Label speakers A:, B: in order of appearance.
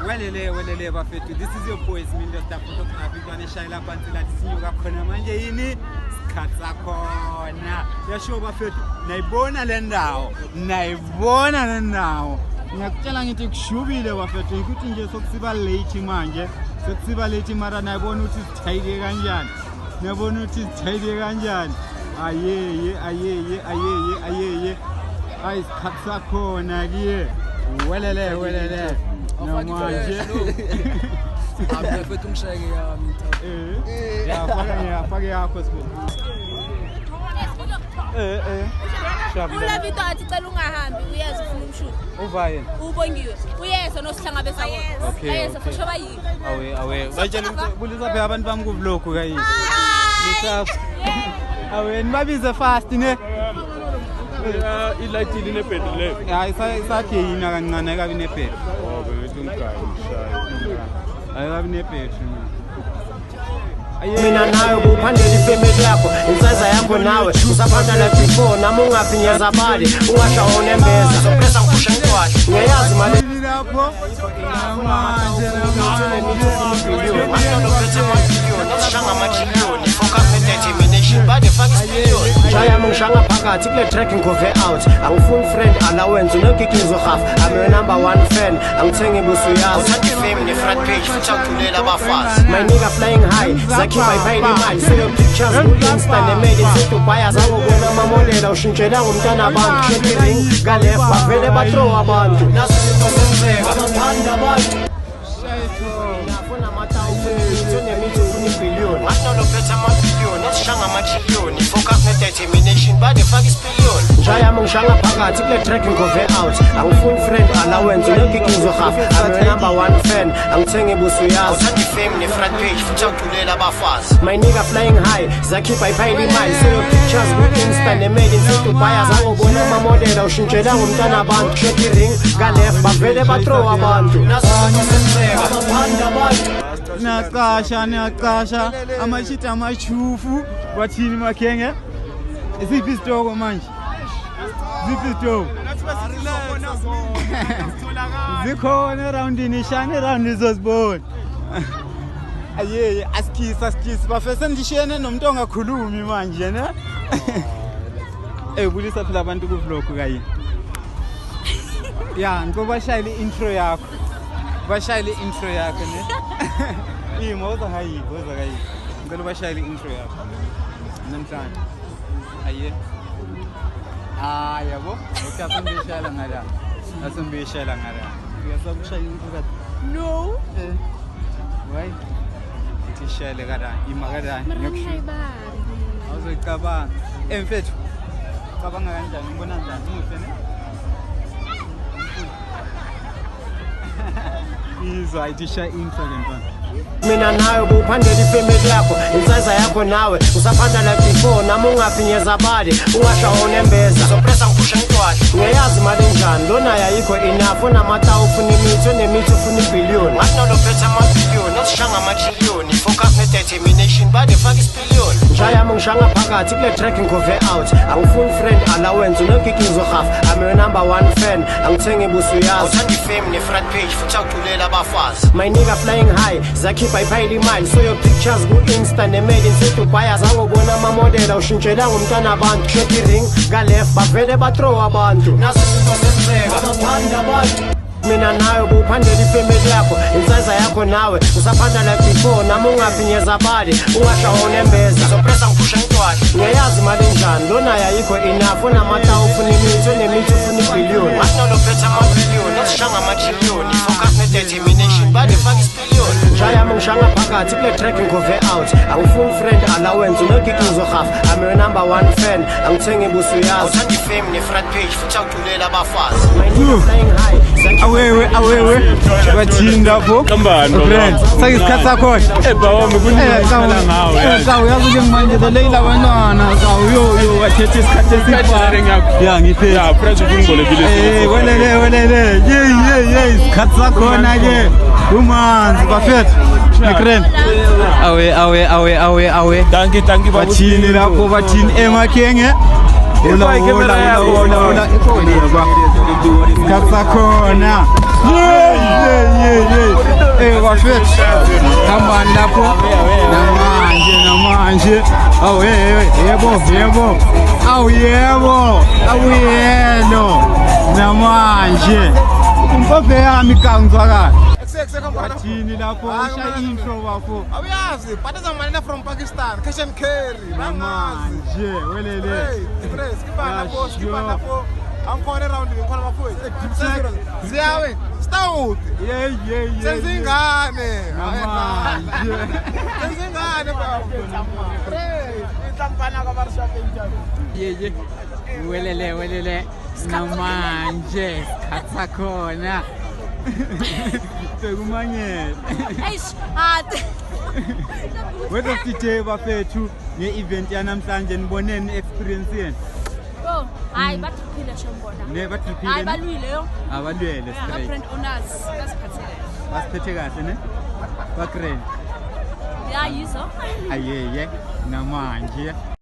A: Welele bafethu, this is your boy Simindo Star Photography kwane shayela phansi lathi sinyuka khona manje yini sikhatsa khona yasho bafethu nayibona le ndawo ngiyakutshela ngithi kushubile bafethu ukuthi nje sokusiba late manje mara nayibona ukuthi sithayike kanjani ayeye hayi sikhatsa khona kiye welele namanje
B: abafethu ngishayeke yami
A: fake yakho sibona
C: Ula Vito athi cela ungahambi uyeza ufuna umshuku
A: uvaye
C: ubongiwe uyeza nosihlangabeza wona ayeza fasho bayini
A: awe batshela ukuthi bulisa phela abantu bami ku vlog kayini awe nibabize fast ne
D: ilight line pedal
A: hayi isageyina kancane kabi nepedal ayikabi nepedal
E: mina nawe kuphandela ifamily yakho insaza yakho nawe usaphanda la before nami ungaphinyeza bali ungashawona embeza sopressa ngiphusha ngicwashe ngiyazi mali
A: lapho manje
E: Jaya mungishanga phakathi kule track ngove out angifuni friend allowance unogigizo half I'm your number one fan angithengi busuyazi uthanda fame ne front page futhi awuthulela abafazi my nigga flying high zakhi bye imali so your pictures ku Insta ne made it to buyers awubona amamodela ushintshela ngomntana abantu cheering galef bavele bathrow abantu naso senzeka bathanda abantu nafuna mathawu ithone mithi ufuna billion masolo phethe ama-billion esishanga ama-trillion focus ne-determination badefaka isipillion njaya mungishanga phakathi kule track ngove out angifuni friend allowance unogigizo half I'm your number one fan angithengi busuyazi uthanda ifame ne-front page futhi awuthulela abafazi my nigga flying high zakhipha iphayile imali so your pictures ku-Insta ne-made in to buyers awubona amamodela ushintshela ngomntana abantu cheering galef bavele bathrow abantu naso senzeka bathanda abantu
A: naqasha amashiti amachufu bathini makhenge isiphi isitoko manje zikhona aroundini shane around izosibona ayeye askisa bafese ndishene nomuntu ongakhulumi manje ne bulisa phela abantu ku vlog kayini ya ngobashayile intro yakho ne imoza hayi ngicela bashayile intro yakho namhlanje aye yabo uyasombishela ngala uyasokushaya intro kathi
C: no
A: why itishele kada imakada ngiyokushuka awuzoyicabanga mfethu cabanga kanjani ngibona njani umuhle ne izwa itisha intro lentwana
E: mina nawe kuphandela ifamily yakho insaza yakho nawe usaphanda la before nami ungaphinyeza bali ungashawona embeza sopressa ngiphusha ngicwashe ngiyazi mali njani lona ayikho enough unamathawu ufuna imithi onemithi ufuna ibillion masinolo phethe ama-billion esishanga ama-trillion focus ne-determination badefaka isipillion njaya mungishanga phakathi kule track ngove out angifuni friend allowance unogigizo half I'm your number one fan angithengi busuyazi uthanda ifame ne-front page futhi awuthulela abafazi my nigga flying high zakhipha iphayile imali so your pictures ku-Insta ne-made in to buyers awubona amamodela ushintshela ngomntana abantu cheering galef bavele bathrow abantu naso senzeka bathanda abantu mina nawe kuphandela ifamily yakho insaza yakho nawe usaphanda la before nami ungaphinyeza bali ungashawona embeza sopressa ngiphusha ngicwashe ngiyazi mali njani lona ayikho enough unamathawu ufuna imithi onemithi ufuna ibillion masinolo phethe ama-billion esishanga ama-trillion focus ne-determination badefaka isipillion njaya mungishanga phakathi kule track ngove out angifuni friend allowance unogigizo half I'm your number one fan angithengi busuyazi uthanda ifame ne-front page futhi awuthulela abafazi my nigga flying high
A: awewe bathinda pho friends sayisikhatsi sakho
D: bawami kunizala ngawe
A: sawu yazi ke manje leila abantwana sawu yo wathethe isikhathi esifana ya ngithe
D: ya press ukungolekile
A: welele ye isikhathi sakhona ke umanzi bafethu Nikren awe
D: danki
A: bathini lapho bathini emakhenge Ola isikhathi sakhona bafethu. Hambani lapho. Namanje. Awu yebo. Awu yeno. Namanje. Umfophe yami kangizwakala. Bathini lapho usha intro bafo.
F: Awuyazi, batazamana from Pakistan, cash and carry.
A: Namanje, welele.
F: Hey, stress, kiba lapho. Angkhona around ngikhona bafowethu. Ziyawe, stout.
A: Yeah.
F: Senzingane.
A: Namanje.
F: Senzingane bafowethu. Hey, itlampana ka barisha penjani.
A: Yeah. Welele. Namanje, khatsa khona. Sekumanyela.
C: Eish, hard.
A: Wethu sithe bafethu nge-event yanamhlanje niboneni experience yenu.
C: Oh, hayi bathiphile shombona.
A: Ne bathiphile.
C: Hayi balwile yo.
A: Abalwele straight.
C: Brand owners basiphathele.
A: Basiphethe kahle ne? Bakreni.
C: Yeah, yizo.
A: Ayeye namanje.